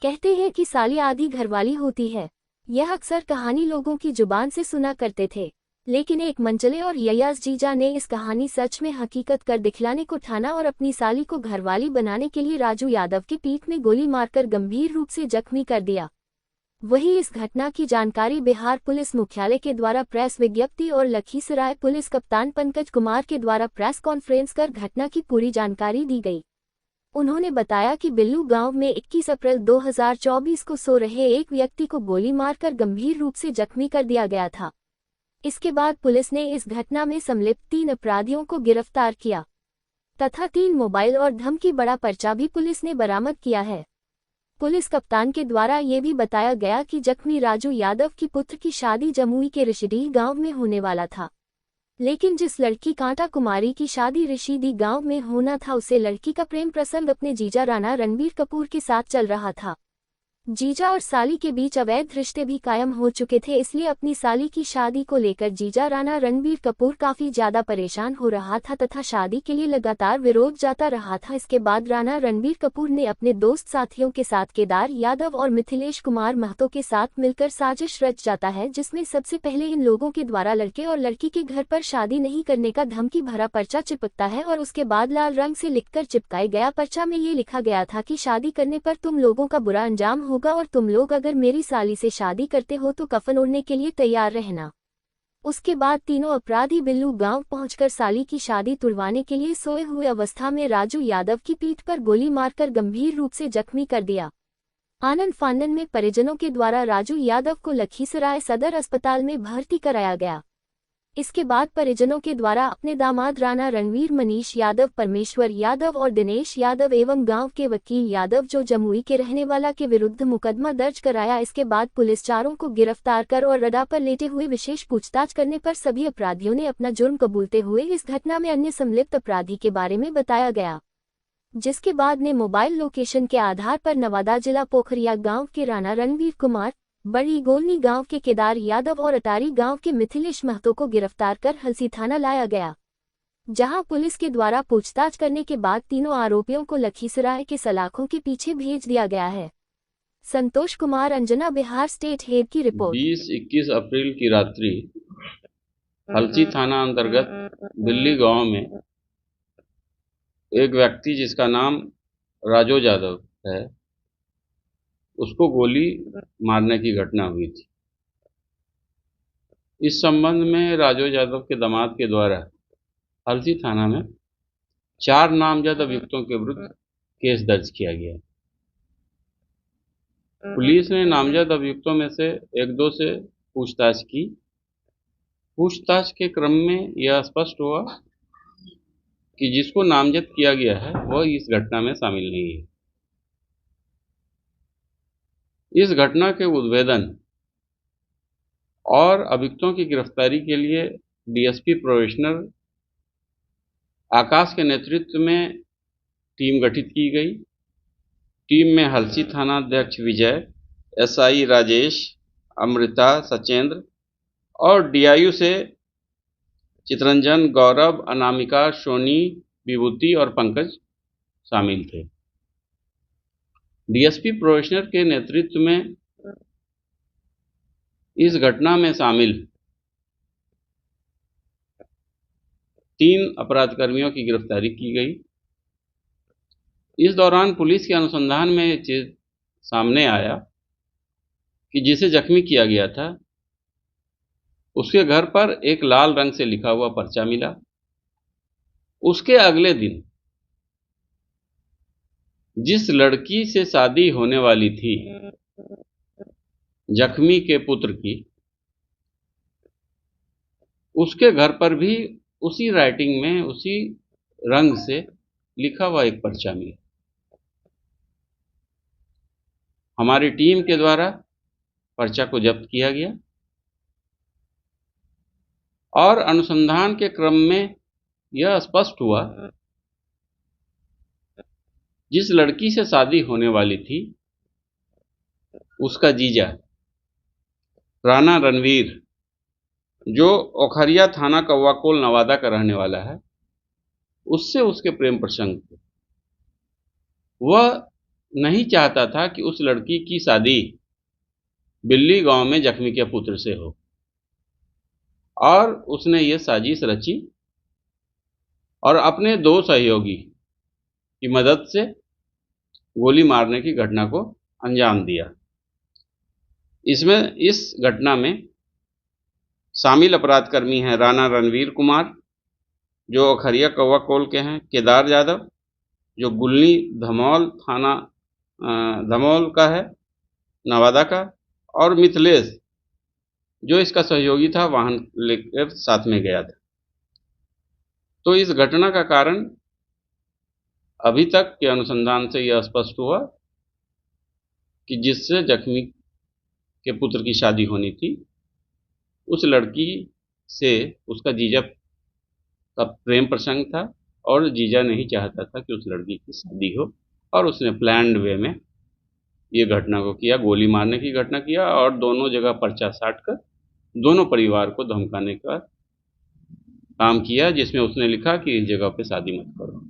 कहते हैं कि साली आधी घरवाली होती है। यह अक्सर कहानी लोगों की जुबान से सुना करते थे, लेकिन एक मंचले और ययाज जीजा ने इस कहानी सच में हकीकत कर दिखलाने को ठाना और अपनी साली को घरवाली बनाने के लिए राजू यादव की पीठ में गोली मारकर गंभीर रूप से जख्मी कर दिया। वहीं इस घटना की जानकारी बिहार पुलिस मुख्यालय के द्वारा प्रेस विज्ञप्ति और लखीसराय पुलिस कप्तान पंकज कुमार के द्वारा प्रेस कॉन्फ्रेंस कर घटना की पूरी जानकारी दी गई। उन्होंने बताया कि बिल्लू गांव में 21 अप्रैल 2024 को सो रहे एक व्यक्ति को गोली मारकर गंभीर रूप से जख्मी कर दिया गया था। इसके बाद पुलिस ने इस घटना में संलिप्त 3 अपराधियों को गिरफ्तार किया तथा 3 मोबाइल और धमकी बड़ा पर्चा भी पुलिस ने बरामद किया है। पुलिस कप्तान के द्वारा ये भी बताया गया कि जख्मी राजू यादव की पुत्र की शादी जमुई के ऋषिडीह गांव में होने वाला था, लेकिन जिस लड़की कांटा कुमारी की शादी ऋषिडीह गांव में होना था उसे लड़की का प्रेम प्रसंग अपने जीजा राणा रणबीर कपूर के साथ चल रहा था। जीजा और साली के बीच अवैध रिश्ते भी कायम हो चुके थे, इसलिए अपनी साली की शादी को लेकर जीजा राणा रणबीर कपूर काफी ज्यादा परेशान हो रहा था तथा शादी के लिए लगातार विरोध जाता रहा था। इसके बाद राणा रणबीर कपूर ने अपने दोस्त साथियों के साथ केदार यादव और मिथिलेश कुमार महतो के साथ मिलकर साजिश रच जाता है, जिसमें सबसे पहले इन लोगों के द्वारा लड़के और लड़की के घर पर शादी नहीं करने का धमकी भरा पर्चा चिपकता है और उसके बाद लाल रंग से लिखकर चिपकाए गया पर्चा में ये लिखा गया था कि शादी करने पर तुम लोगों का बुरा अंजाम होगा और तुम लोग अगर मेरी साली से शादी करते हो तो कफन ओढ़ने के लिए तैयार रहना। उसके बाद तीनों अपराधी बिल्लू गांव पहुंचकर साली की शादी तुड़वाने के लिए सोए हुए अवस्था में राजू यादव की पीठ पर गोली मारकर गंभीर रूप से जख्मी कर दिया। आनंद फानन में परिजनों के द्वारा राजू यादव को लखीसराय सदर अस्पताल में भर्ती कराया गया। इसके बाद परिजनों के द्वारा अपने दामाद राणा रणवीर मनीष यादव, परमेश्वर यादव और दिनेश यादव एवं गांव के वकील यादव जो जमुई के रहने वाला के विरुद्ध मुकदमा दर्ज कराया। इसके बाद पुलिस चारों को गिरफ्तार कर और रडा पर लेटे हुए विशेष पूछताछ करने पर सभी अपराधियों ने अपना जुर्म कबूलते हुए इस घटना में अन्य संलिप्त अपराधी के बारे में बताया गया, जिसके बाद ने मोबाइल लोकेशन के आधार पर नवादा जिला पोखरिया गाँव के राणा रणवीर कुमार, बड़ी गोलनी गांव के केदार यादव और अटारी गांव के मिथिलेश महतो को गिरफ्तार कर हलसी थाना लाया गया, जहां पुलिस के द्वारा पूछताछ करने के बाद तीनों आरोपियों को लखीसराय के सलाखों के पीछे भेज दिया गया है। संतोष कुमार, अंजना, बिहार स्टेट हेड की रिपोर्ट। 20-21 अप्रैल की रात्रि हलसी थाना अंतर्गत बिल्ली गांव में एक व्यक्ति जिसका नाम राजू यादव है, उसको गोली मारने की घटना हुई थी। इस संबंध में राजू यादव के दामाद के द्वारा हलसी थाना में 4 नामजद अभियुक्तों के विरुद्ध केस दर्ज किया गया। पुलिस ने नामजद अभियुक्तों में से 1-2 से पूछताछ की। पूछताछ के क्रम में यह स्पष्ट हुआ कि जिसको नामजद किया गया है वह इस घटना में शामिल नहीं है। इस घटना के उद्भेदन और अभियुक्तों की गिरफ्तारी के लिए डीएसपी प्रोबेशनर आकाश के नेतृत्व में टीम गठित की गई। टीम में हलसी थाना अध्यक्ष विजय, एसआई राजेश, अमृता, सचेंद्र और डीआईयू से चितरंजन, गौरव, अनामिका, सोनी, विभूति और पंकज शामिल थे। डीएसपी प्रोबेशनर के नेतृत्व में इस घटना में शामिल 3 अपराधकर्मियों की गिरफ्तारी की गई। इस दौरान पुलिस के अनुसंधान में ये चीज सामने आया कि जिसे जख्मी किया गया था उसके घर पर एक लाल रंग से लिखा हुआ पर्चा मिला। उसके अगले दिन जिस लड़की से शादी होने वाली थी जख्मी के पुत्र की, उसके घर पर भी उसी राइटिंग में उसी रंग से लिखा हुआ एक पर्चा मिला। हमारी टीम के द्वारा पर्चा को जब्त किया गया और अनुसंधान के क्रम में यह स्पष्ट हुआ जिस लड़की से शादी होने वाली थी उसका जीजा राणा रणवीर, जो ओखरिया थाना कौवाकोल नवादा का रहने वाला है, उससे उसके प्रेम प्रसंग थे। वह नहीं चाहता था कि उस लड़की की शादी बिल्ली गांव में जख्मी के पुत्र से हो, और उसने ये साजिश रची और अपने दो सहयोगी की मदद से गोली मारने की घटना को अंजाम दिया। इस घटना में शामिल अपराधकर्मी हैं राणा रणवीर कुमार, जो अखरिया कौवा कोल के हैं, केदार यादव, जो गुलनी धमौल थाना धमौल का है, नवादा का, और मिथिलेश, जो इसका सहयोगी था, वाहन लेकर साथ में गया था। तो इस घटना का कारण अभी तक के अनुसंधान से यह स्पष्ट हुआ कि जिससे जख्मी के पुत्र की शादी होनी थी, उस लड़की से उसका जीजा का प्रेम प्रसंग था, और जीजा नहीं चाहता था कि उस लड़की की शादी हो, और उसने प्लान्ड वे में ये घटना को किया, गोली मारने की घटना किया, और दोनों जगह पर्चा साट कर दोनों परिवार को धमकाने का काम किया, जिसमें उसने लिखा कि इस जगह पे शादी मत करो।